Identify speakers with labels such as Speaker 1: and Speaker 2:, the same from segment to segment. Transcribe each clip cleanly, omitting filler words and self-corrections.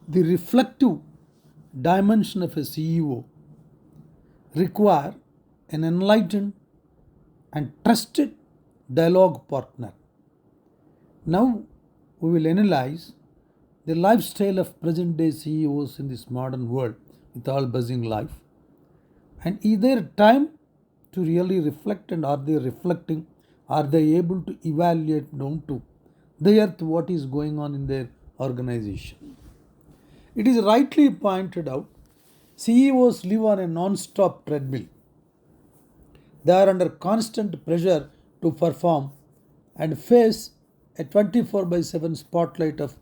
Speaker 1: The reflective dimension of a CEO require an enlightened and trusted dialogue partner. Now we will analyze the lifestyle of present day CEOs in this modern world with all buzzing life. And is there time to really reflect, and are they reflecting? Are they able to evaluate down to the earth what is going on in their organization? It is rightly pointed out CEOs live on a non stop treadmill. They are under constant pressure to perform and face a 24 by 7 spotlight of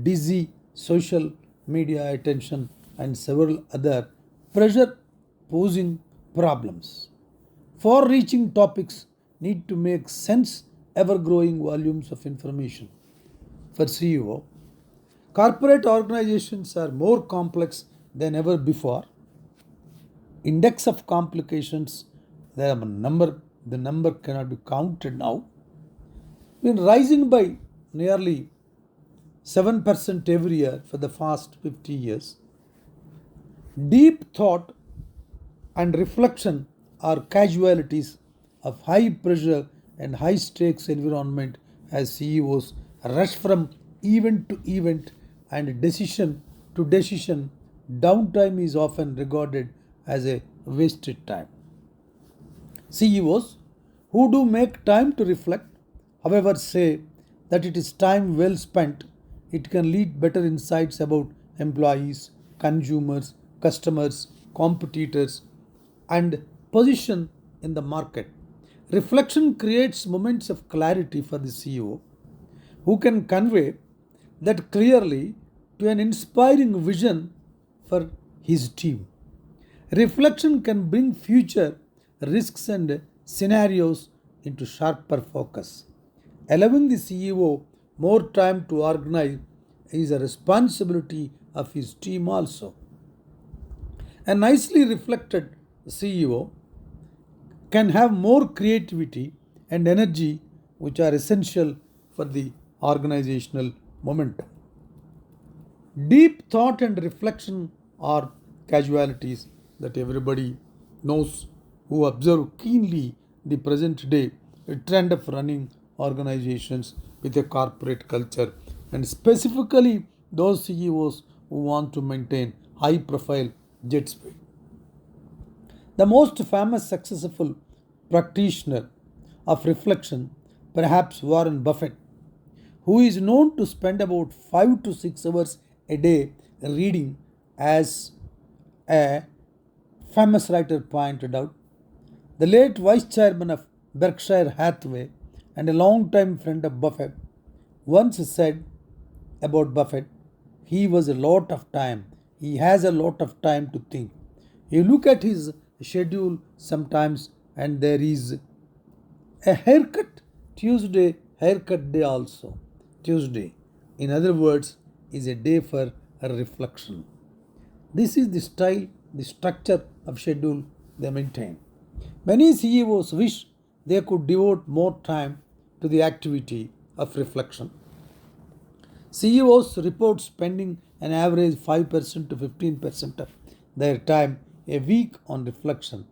Speaker 1: dizzy social media attention and several other pressure posing problems. Far reaching topics need to make sense ever growing volumes of information. For CEO, corporate organizations are more complex than ever before. Index of complications, the number cannot be counted now, been rising by nearly 7% every year for the past 50 years. Deep thought and reflection are casualties of high pressure and high stakes environment as CEOs rush from event to event and decision to decision. Downtime is often regarded as a wasted time. CEOs who do make time to reflect, however, say that it is time well spent. It can lead better insights about employees, consumers, customers, competitors, and position in the market. Reflection creates moments of clarity for the CEO who can convey that clearly to an inspiring vision for his team. Reflection can bring future risks and scenarios into sharper focus. Allowing the CEO more time to organize is a responsibility of his team also. A nicely reflected CEO can have more creativity and energy, which are essential for the organizational momentum. Deep thought and reflection are casualties that everybody knows who observe keenly the present day trend of running organizations with a corporate culture, and specifically those CEOs who want to maintain high profile jet speed. The most famous successful practitioner of reflection, perhaps Warren Buffett, who is known to spend about 5 to 6 hours a day reading, as a famous writer pointed out. The late vice chairman of Berkshire Hathaway and a long-time friend of Buffett once said about Buffett, he was a lot of time. He has a lot of time to think. You look at his schedule sometimes, and there is a haircut Tuesday, haircut day also. Tuesday, in other words, is a day for a reflection. This is the style, the structure of schedule they maintain. Many CEOs wish they could devote more time to the activity of reflection. CEOs report spending an average 5% to 15% of their time a week on reflection,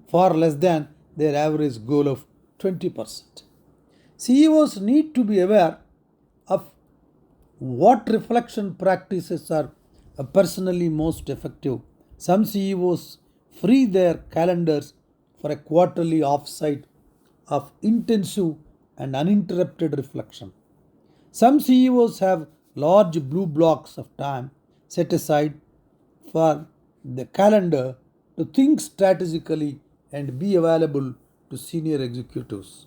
Speaker 1: far less than their average goal of 20%. CEOs need to be aware of what reflection practices are personally most effective. Some CEOs free their calendars for a quarterly offsite of intensive and uninterrupted reflection. Some CEOs have large blue blocks of time set aside for the calendar to think strategically and be available to senior executives.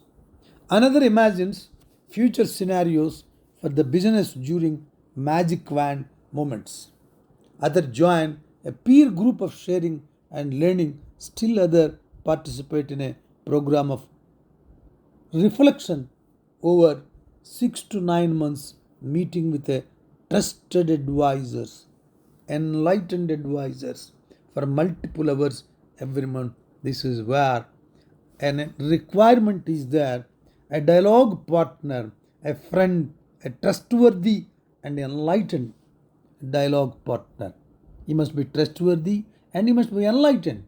Speaker 1: Another imagines future scenarios for the business during magic wand moments. Other join a peer group of sharing and learning. Still other participate in a program of reflection over 6 to 9 months, meeting with a trusted advisors, enlightened advisors for multiple hours every month. This is where a requirement is there, a dialogue partner, a friend, a trustworthy and enlightened dialogue partner. He must be trustworthy and he must be enlightened.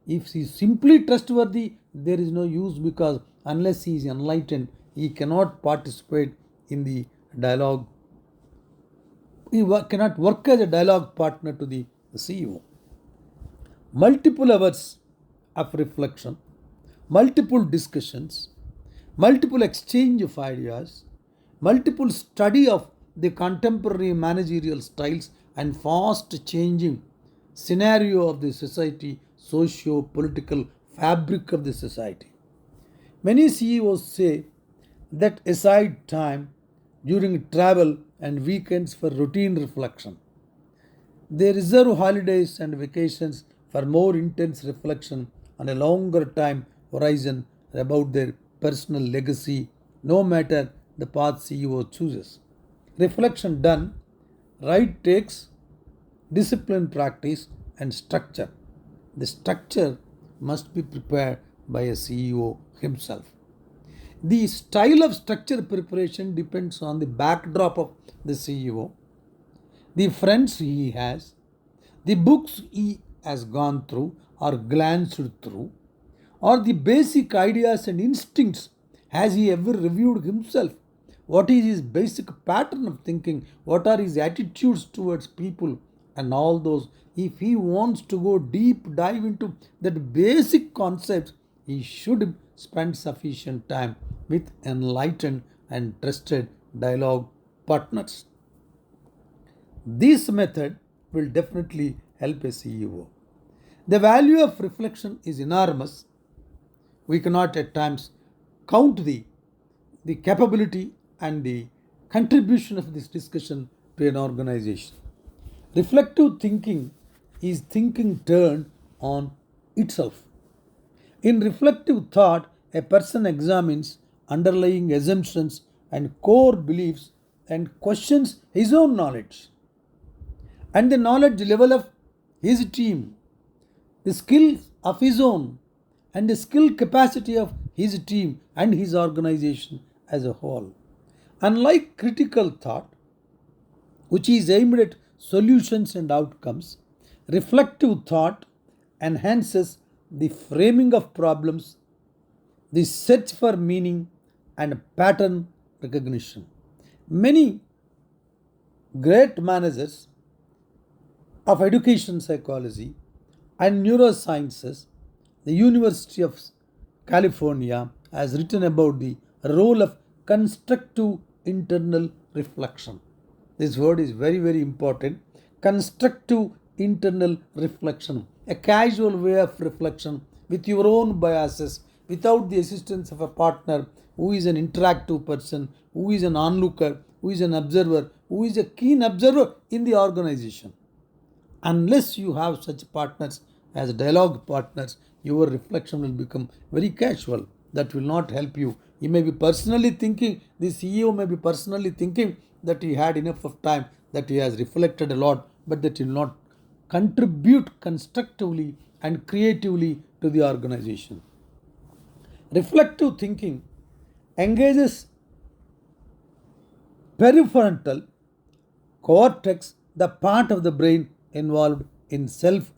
Speaker 1: If he is simply trustworthy, there is no use because unless he is enlightened, he cannot participate in the dialogue. He cannot work as a dialogue partner to the CEO. Multiple hours of reflection, multiple discussions, multiple exchange of ideas, multiple study of the contemporary managerial styles and fast changing scenario of the society, socio political fabric of the society. Many CEOs say that aside time during travel and weekends for routine reflection. They reserve holidays and vacations for more intense reflection on a longer time horizon about their personal legacy, no matter the path CEO chooses. Reflection done, right takes discipline practice and structure. The structure must be prepared by a CEO himself. The style of structure preparation depends on the backdrop of the CEO, the friends he has, the books he has gone through or glanced through, or the basic ideas and instincts. Has he ever reviewed himself? What is his basic pattern of thinking? What are his attitudes towards people? And all those. If he wants to go deep dive into that basic concepts, he should spend sufficient time with enlightened and trusted dialogue partners. This method will definitely help a CEO. The value of reflection is enormous. We cannot at times count the capability and the contribution of this discussion to an organization. Reflective thinking is thinking turned on itself. In reflective thought, a person examines underlying assumptions and core beliefs and questions his own knowledge and the knowledge level of his team, the skills of his own, and the skill capacity of his team and his organization as a whole. Unlike critical thought, which is aimed at solutions and outcomes, reflective thought enhances the framing of problems, the search for meaning, and pattern recognition. Many great managers of education psychology and neurosciences, the University of California has written about the role of constructive internal reflection. This word is very, very important. Constructive internal reflection, a casual way of reflection with your own biases, without the assistance of a partner who is an interactive person, who is an onlooker, who is an observer, who is a keen observer in the organization. Unless you have such partners as dialogue partners, your reflection will become very casual. That will not help you. You may be personally thinking, the CEO may be personally thinking that he had enough of time, that he has reflected a lot, but that will not contribute constructively and creatively to the organization. Reflective thinking engages prefrontal cortex, the part of the brain involved in self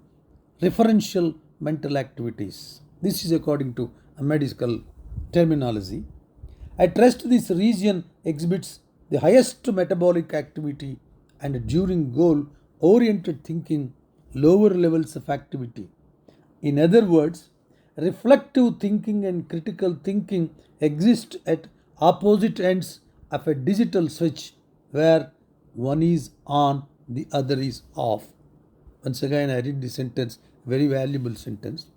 Speaker 1: referential mental activities. This is according to a medical terminology. I trust this region exhibits the highest metabolic activity and during goal oriented thinking, lower levels of activity. In other words, reflective thinking and critical thinking exist at opposite ends of a digital switch where one is on, the other is off. Once again, I read the sentence, very valuable sentence.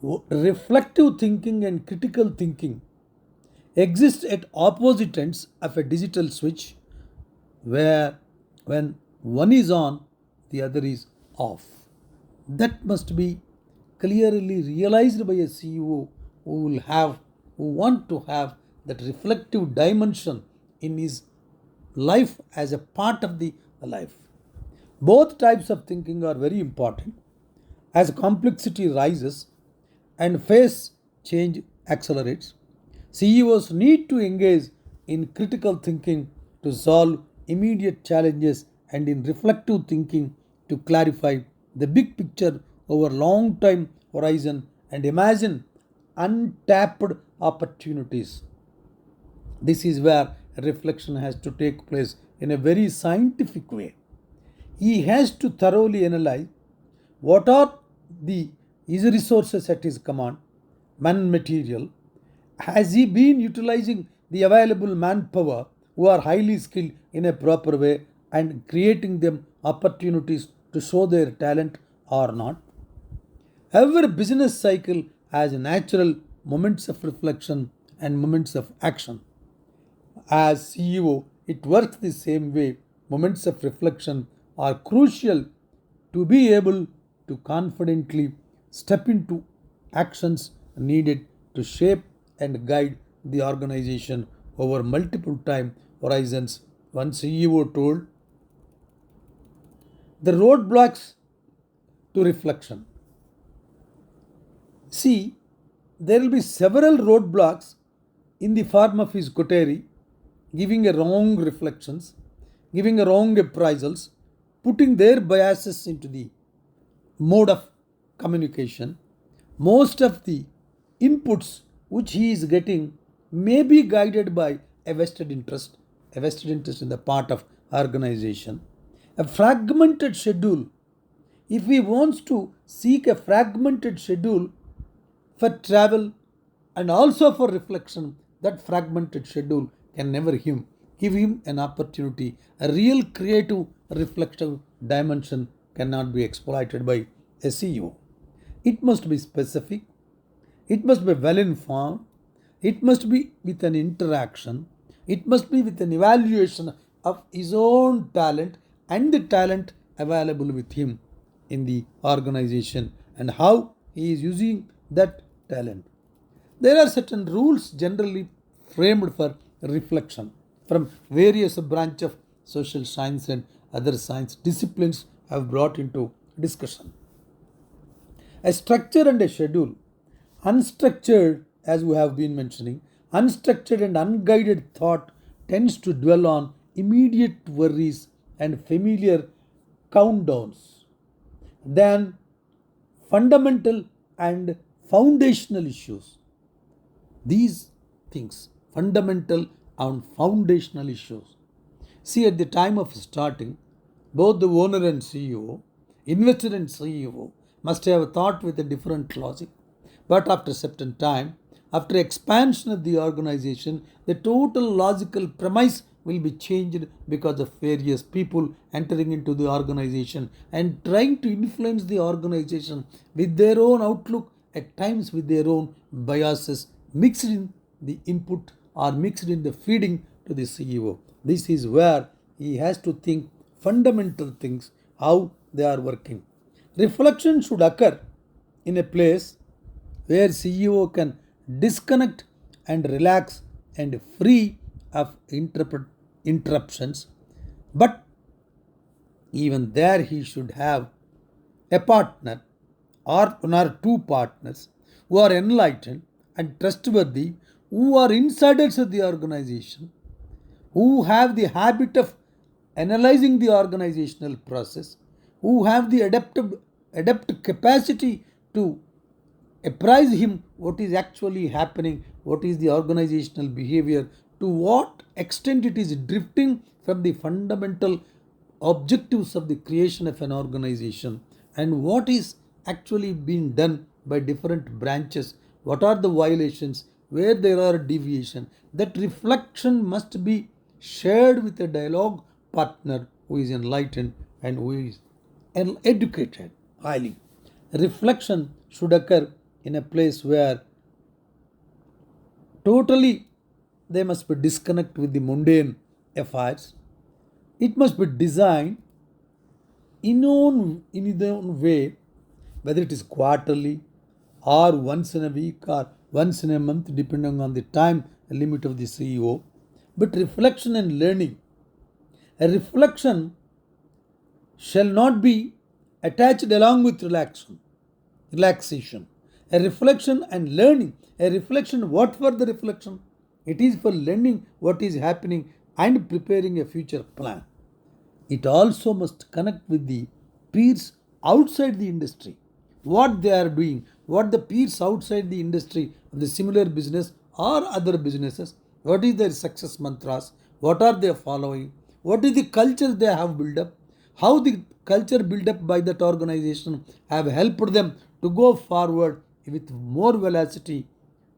Speaker 1: Reflective thinking and critical thinking exist at opposite ends of a digital switch where when one is on, the other is off. That must be clearly realized by a CEO who want to have that reflective dimension in his life as a part of the life. Both types of thinking are very important. As complexity rises and phase change accelerates, CEOs need to engage in critical thinking to solve immediate challenges and in reflective thinking to clarify the big picture over long time horizon and imagine untapped opportunities. This is where reflection has to take place in a very scientific way. He has to thoroughly analyze what are the his resources at his command, man material. Has he been utilizing the available manpower who are highly skilled in a proper way and creating them opportunities to show their talent or not? Every business cycle has natural moments of reflection and moments of action. As CEO, it works the same way. Moments of reflection are crucial to be able to confidently step into actions needed to shape and guide the organization over multiple time horizons. One CEO told the roadblocks to reflection. See, there will be several roadblocks in the form of his coterie, giving a wrong reflections, giving a wrong appraisals, putting their biases into the mode of communication. Most of the inputs which he is getting may be guided by a vested interest in the part of organization. A fragmented schedule. If he wants to seek a fragmented schedule for travel and also for reflection, that fragmented schedule can never give him an opportunity. A real creative reflective dimension cannot be exploited by a CEO. It must be specific, it must be well informed, it must be with an interaction, it must be with an evaluation of his own talent and the talent available with him in the organization and how he is using that talent. There are certain rules generally framed for reflection from various branch of social science and other science disciplines have brought into discussion. A structure and a schedule. Unstructured, as we have been mentioning, unstructured and unguided thought tends to dwell on immediate worries and familiar countdowns than fundamental and foundational issues. These things, fundamental and foundational issues. See, at the time of starting, both the owner and CEO, investor and CEO must have thought with a different logic. But after certain time, after expansion of the organization, the total logical premise will be changed because of various people entering into the organization and trying to influence the organization with their own outlook, at times with their own biases mixed in the input or mixed in the feeding to the CEO. This is where he has to think fundamental things, how they are working. Reflection should occur in a place where CEO can disconnect and relax and free of interruptions. But even there, he should have a partner or one or two partners who are enlightened and trustworthy, who are insiders of the organization, who have the habit of analyzing the organizational process, who have the adept capacity to apprise him what is actually happening, what is the organizational behavior, to what extent it is drifting from the fundamental objectives of the creation of an organization, and what is actually being done by different branches, what are the violations, where there are deviation. That reflection must be shared with a dialogue partner who is enlightened and who is educated highly. Reflection should occur in a place where totally they must be disconnect with the mundane affairs. It must be designed in its own way, whether it is quarterly or once in a week or once in a month, depending on the time limit of the CEO. But reflection and learning. A reflection shall not be attached along with relaxation. A reflection and learning. A reflection, what for the reflection? It is for learning what is happening and preparing a future plan. It also must connect with the peers outside the industry, what they are doing, what the peers outside the industry of the similar business or other businesses, what is their success mantras, what are they following, what is the culture they have built up, how the culture built up by that organization have helped them to go forward with more velocity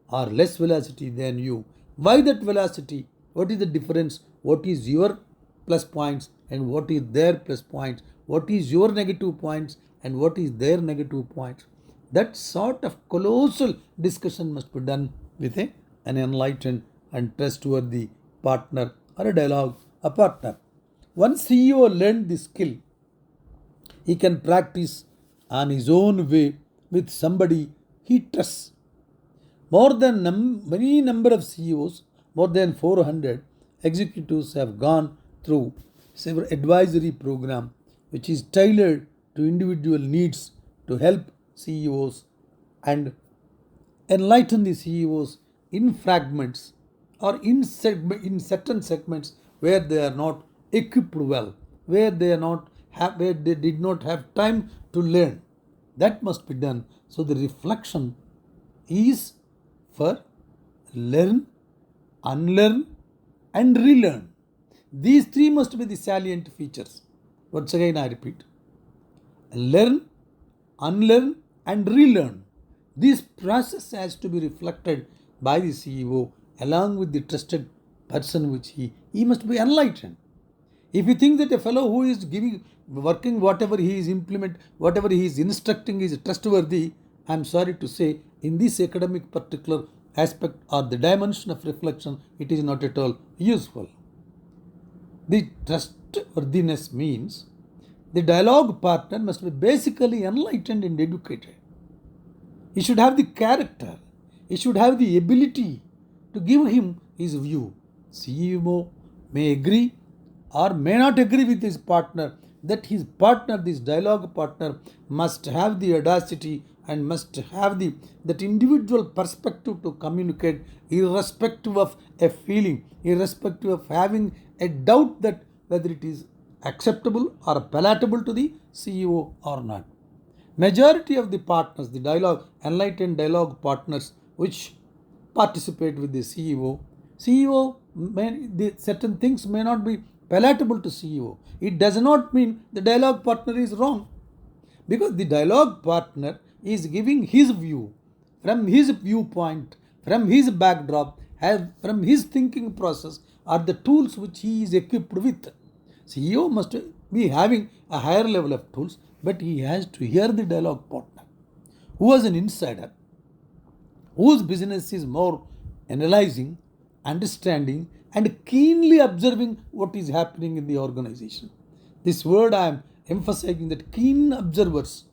Speaker 1: or less velocity than you. Why that velocity? What is the difference? What is your plus points and what is their plus points? What is your negative points and what is their negative points? That sort of colossal discussion must be done with an enlightened and trustworthy partner or a dialogue, a partner. Once CEO learned this skill, he can practice on his own way with somebody he trusts. More than many number of CEOs, more than 400 executives have gone through several advisory program which is tailored to individual needs to help CEOs and enlighten the CEOs in fragments or in certain segments where they are not equipped well, where they are not where they did not have time to learn. That must be done. So the reflection is for learn, unlearn, and relearn. These three must be the salient features. Once again, I repeat: learn, unlearn, and relearn. This process has to be reflected by the CEO along with the trusted person which he must be enlightened. If you think that a fellow who is working whatever he is whatever he is instructing is trustworthy, I am sorry to say, in this academic particular aspect or the dimension of reflection, it is not at all useful. The trustworthiness means the dialogue partner must be basically enlightened and educated. He should have the character. He should have the ability to give him his view. CEO may agree or may not agree with his partner, that his partner, this dialogue partner, must have the audacity and must have that individual perspective to communicate, irrespective of a feeling, irrespective of having a doubt that whether it is acceptable or palatable to the CEO or not. Majority of the partners, the enlightened dialogue partners which participate with the CEO certain things may not be palatable to CEO. It does not mean the dialogue partner is wrong, because the dialogue partner is giving his view from his viewpoint, from his backdrop, from his thinking process are the tools which he is equipped with. CEO must be having a higher level of tools, but he has to hear the dialogue partner who is an insider, whose business is more analyzing, understanding, and keenly observing what is happening in the organization. This word I am emphasizing, that keen observers,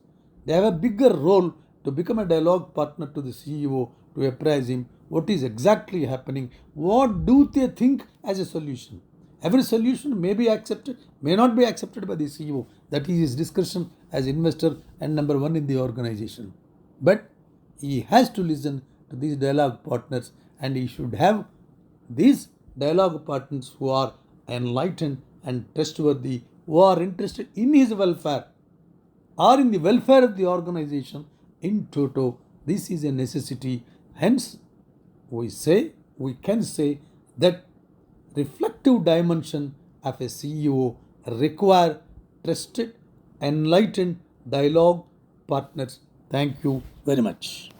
Speaker 1: they have a bigger role to become a dialogue partner to the CEO, to apprise him what is exactly happening, what do they think as a solution. Every solution may be accepted, may not be accepted by the CEO. That is his discretion as investor and number one in the organization. But he has to listen to these dialogue partners, and he should have these dialogue partners who are enlightened and trustworthy, who are interested in his welfare or in the welfare of the organization in toto. This is a necessity. Hence, we can say that reflective dimension of a CEO require trusted, enlightened dialogue partners. Thank you very much.